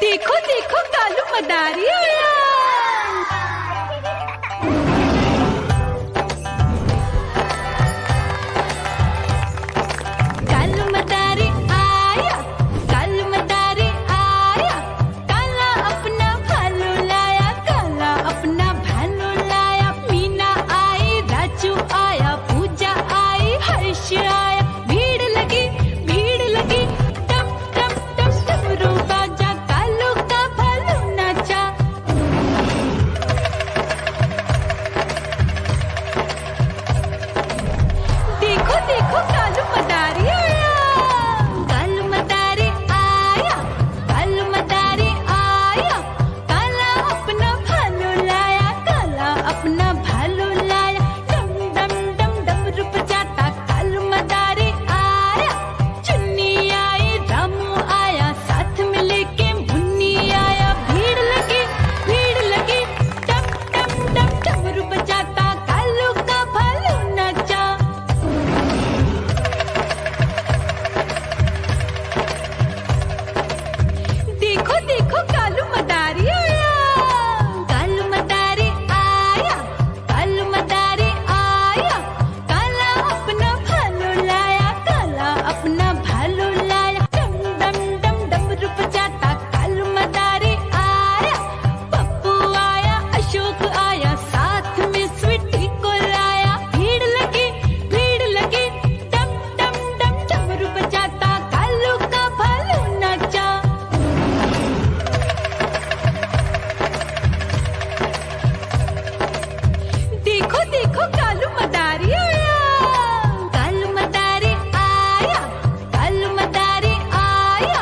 देखो देखो कालू मदारी आया। कालू मदारी आया, कालू मदारी आया। काला अपना भालू लाया, काला अपना भालू लाया। मीना आई, राजू आया, पूजा आई, हर्ष आया। भीड़ लगी टम टम टम डमरू बाजा, कालू का भालू नाचा। देखो देखो कालू मदारी आया, कालू मदारी आया, कालू मदारी आया। काला अपना भालू लाया, काला अपना भालू लाया। डम डम डम डमरू बजाता कालू मदारी आया। चुन्नी आई, रामू आया, साथ में लेके मुन्नी आया। भीड़ लगी टम टम टम डमरू बजाता कालू का भालू नाचा। देखो देखो कालू मदारी आया, कालू मदारी आया, कालू मदारी आया। काला अपना भालू लाया, काला अपना भालू लाया। डम डम डम डमरू बजाता कालू मदारी आया। पप्पू आया, अशोक आया, साथ में स्वीटी को लाया। भीड़ लगी टम टम टम डमरू बजाता कालू का भालू नाचा। देखो देखो कालू मदारी आया, कालू मदारी आया, कालू मदारी आया।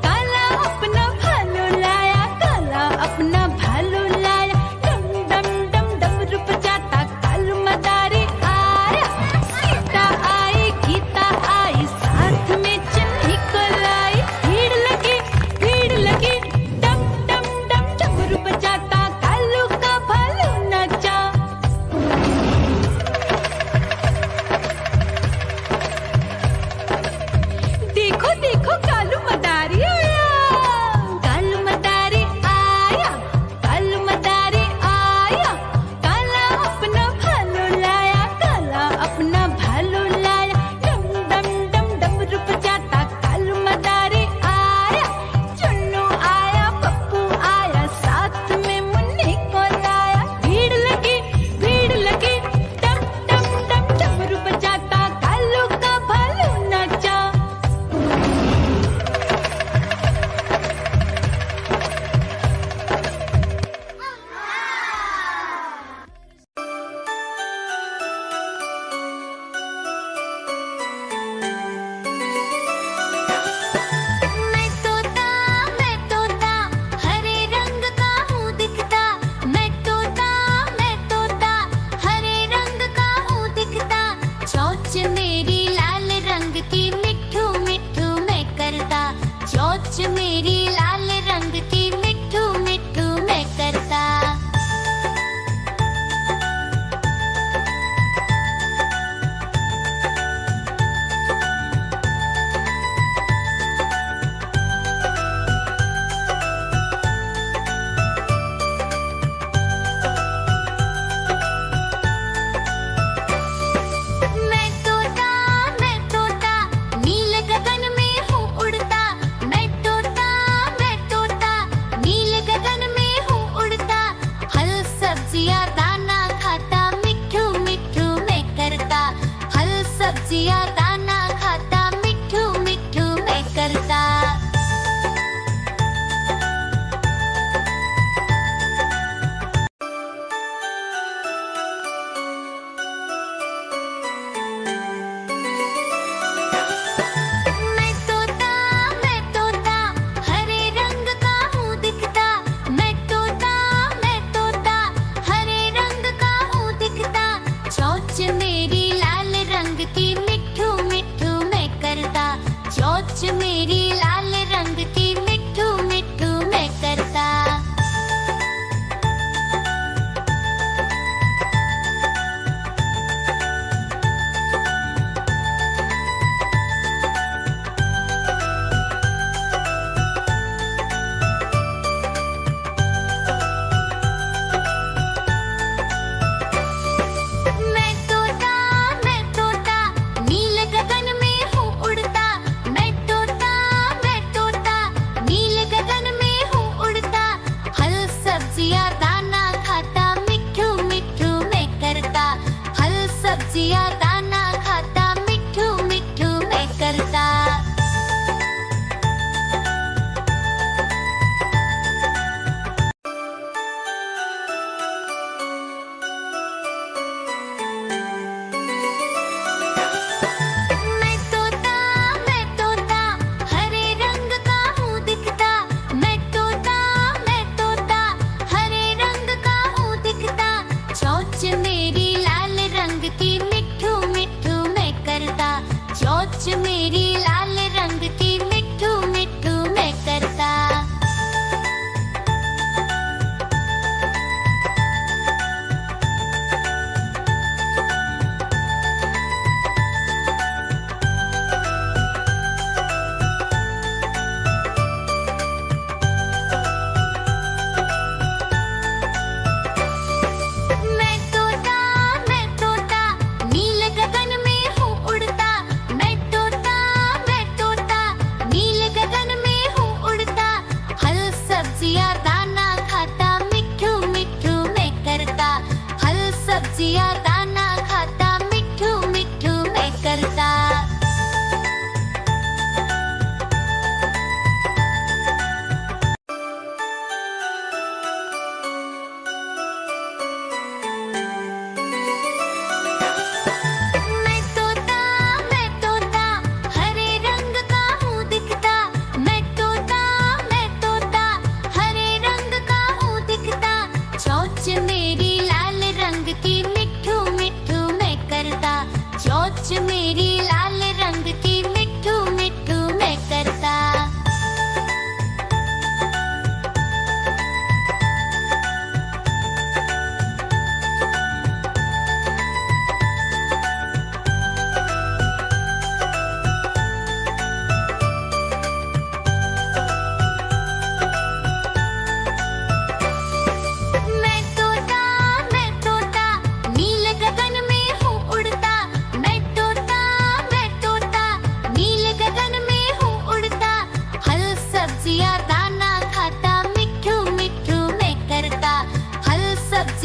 काला अपना भालू लाया, काला अपना भालू लाया। डम डम डम डमरू बजाता कालू मदारी आया। सीता आई, गीता आई, साथ में चन्नी को लाई। भीड़ लगी टम टम टम डमरू बजाता कालू का भालू नाचा। देखो देखो कालू मदारी आया, कालू मदारी आया, कालू मदारी आया। काला अपना भालू लाया, काला अपना भालू लाया। डम डम डम डमरू बजाता कालू मदारी आया। चुन्नू आया, पप्पू आया, साथ में मुन्नी को लाया। भीड़ लगी टम टम टम डमरू बजाता कालू का भालू नाचा। मैं तोता हरे रंग का हूँ दिखता। मैं तोता हरे रंग का हूँ दिखता। चोंच मेरी लाल रंग की, मिठू मिठू मैं करता। चोंच मेरी लाल रंग की, मिठू मिठू मैं करता। मैं तोता नील गगन में हूँ उड़ता। मैं तोता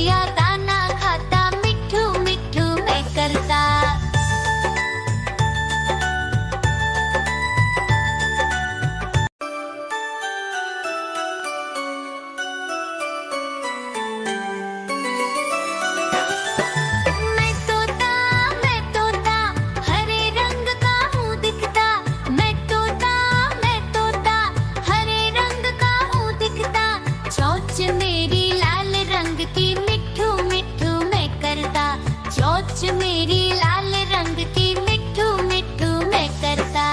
सब्जियां दाना खाता, मिठू मिठू मैं करता। मैं तोता हरे रंग का हूँ दिखता। मैं तोता हरे रंग का हूँ दिखता। चोंच मेरी लाल रंग की, मिठू मिठू मैं करता। चोंच मेरी लाल रंग की, मिठू मिठू मैं करता।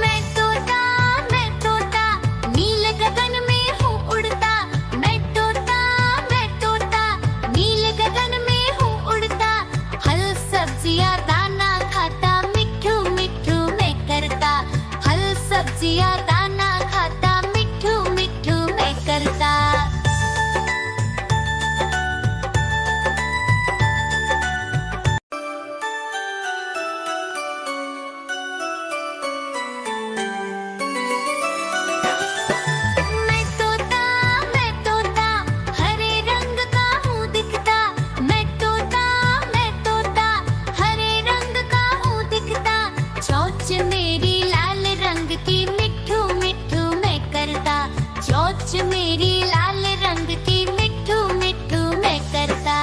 मैं तोता नील गगन में हूँ उड़ता। मैं तोता नील गगन में हूँ उड़ता। फल सब्जियां दाना खाता, मिठू मिठू मैं करता। फल सब्जियां दाना खाता, मिठू मिठू मैं करता। मैं तोता हरे रंग का हूँ दिखता। मैं तोता हरे रंग का हूँ दिखता। चोंच मेरी लाल रंग की, मिठू मिठू मैं करता। चोंच मेरी लाल रंग की, मिठू मिठू मैं करता।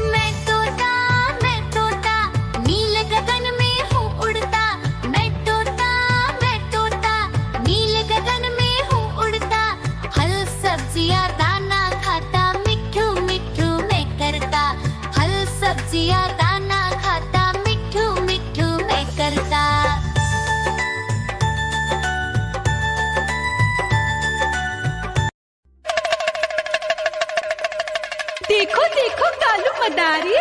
मैं तोता नील गगन में हूँ उड़ता। मैं तोता नील गगन में हूँ उड़ता। फल सब्जियां दाना खाता, मिठू मिठू मैं करता। फल सब्जियां दाना खाता, मिठू मिठू मैं करता। देखो देखो कालू मदारी